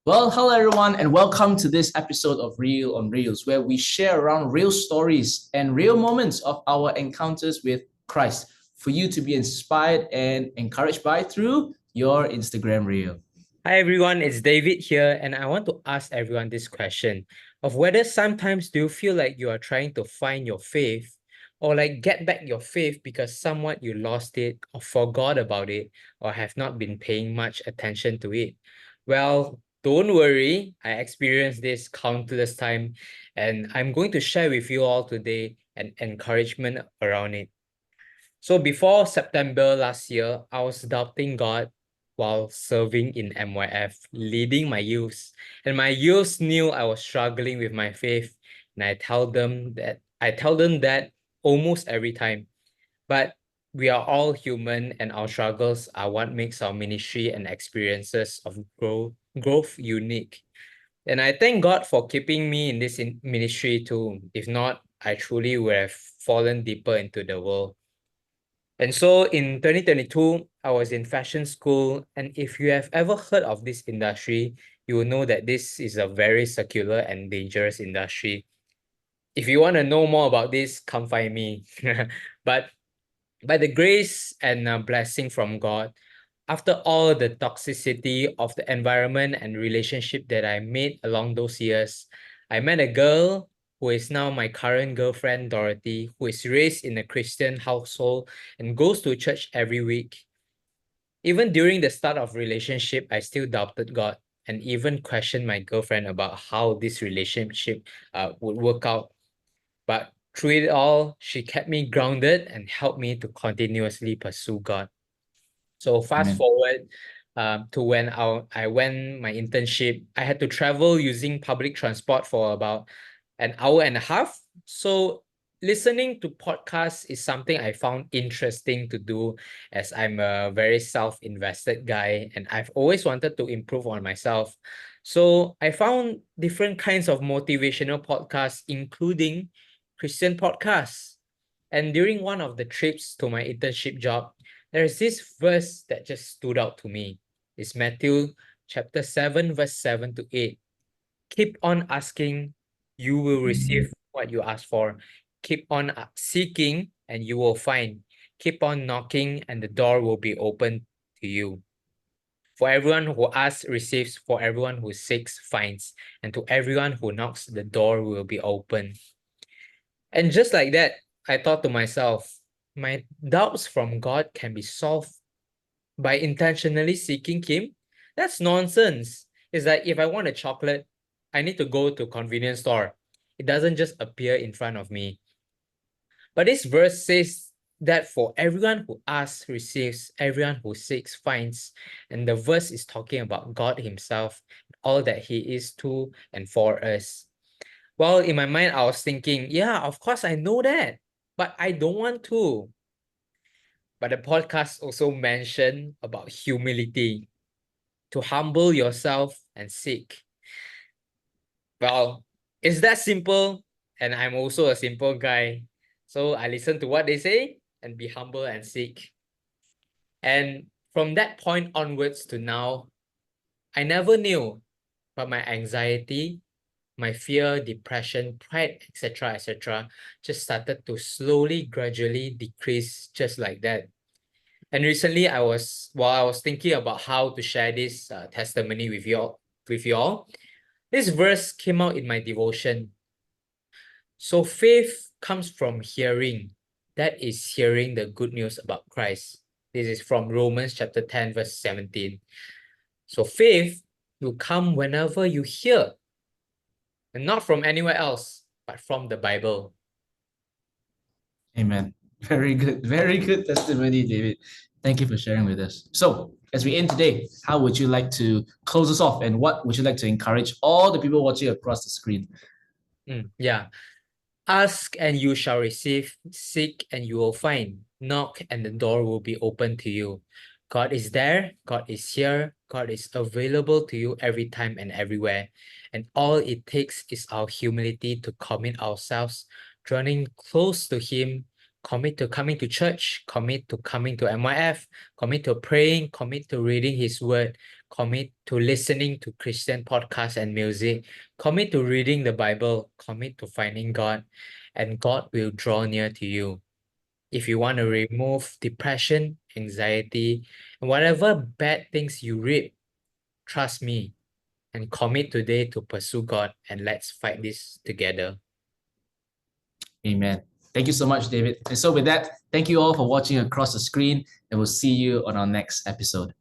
Well, hello everyone, and welcome to this episode of Real on Reels, where we share around real stories and real moments of our encounters with Christ for you to be inspired and encouraged by through your Instagram reel. Hi everyone, it's David here, and I want to ask everyone this question of whether sometimes do you feel like you are trying to find your faith or like get back your faith because somewhat you lost it or forgot about it or have not been paying much attention to it. Well, don't worry, I experienced this countless time and I'm going to share with you all today an encouragement around it. So before September last year, I was doubting God while serving in MYF, leading my youth. And my youth knew I was struggling with my faith. And I tell them that almost every time. But we are all human and our struggles are what makes our ministry and experiences of growth unique. And I thank God for keeping me in this ministry too. If not, I truly would have fallen deeper into the world. And so in 2022, I was in fashion school. And if you have ever heard of this industry, you will know that this is a very circular and dangerous industry. If you want to know more about this, come find me. But by the grace and blessing from God, after all the toxicity of the environment and relationship that I made along those years, I met a girl who is now my current girlfriend, Dorothy, who is raised in a Christian household and goes to church every week. Even during the start of relationship, I still doubted God and even questioned my girlfriend about how this relationship would work out. But through it all, she kept me grounded and helped me to continuously pursue God. So fast Amen. forward to when I went my internship, I had to travel using public transport for about an hour and a half. So listening to podcasts is something I found interesting to do as I'm a very self-invested guy and I've always wanted to improve on myself. So I found different kinds of motivational podcasts, including Christian podcasts. And during one of the trips to my internship job, there's this verse that just stood out to me. It's Matthew chapter 7, verse 7 to 8. Keep on asking, you will receive what you ask for. Keep on seeking, and you will find. Keep on knocking, and the door will be open to you. For everyone who asks, receives. For everyone who seeks, finds. And to everyone who knocks, the door will be open. And just like that, I thought to myself, my doubts from God can be solved by intentionally seeking Him. That's nonsense. It's like if I want a chocolate, I need to go to a convenience store. It doesn't just appear in front of me. But this verse says that for everyone who asks, receives, everyone who seeks, finds. And the verse is talking about God Himself, all that He is to and for us. Well, in my mind, I was thinking, yeah, of course I know that, but I don't want to. But the podcast also mentioned about humility, to humble yourself and seek. Well, it's that simple, and I'm also a simple guy. So I listen to what they say and be humble and seek. And from that point onwards to now, I never knew, but my anxiety, my fear, depression, pride, etc., just started to slowly, gradually decrease just like that. And recently, while I was thinking about how to share this testimony with you all, this verse came out in my devotion. So faith comes from hearing. That is hearing the good news about Christ. This is from Romans chapter 10, verse 17. So faith will come whenever you hear, and not from anywhere else, but from the Bible. Amen. Very good testimony, David. Thank you for sharing with us. So, as we end today, how would you like to close us off, and what would you like to encourage all the people watching across the screen? Yeah. Ask and you shall receive, seek and you will find, knock and the door will be open to you. God is there, God is here, God is available to you every time and everywhere. And all it takes is our humility to commit ourselves, drawing close to Him, commit to coming to church, commit to coming to MYF, commit to praying, commit to reading His word, commit to listening to Christian podcasts and music, commit to reading the Bible, commit to finding God, and God will draw near to you. If you want to remove depression, anxiety, and whatever bad things you read, trust me and commit today to pursue God, and let's fight this together. Amen. Thank you so much, David. And so with that, thank you all for watching across the screen, and we'll see you on our next episode.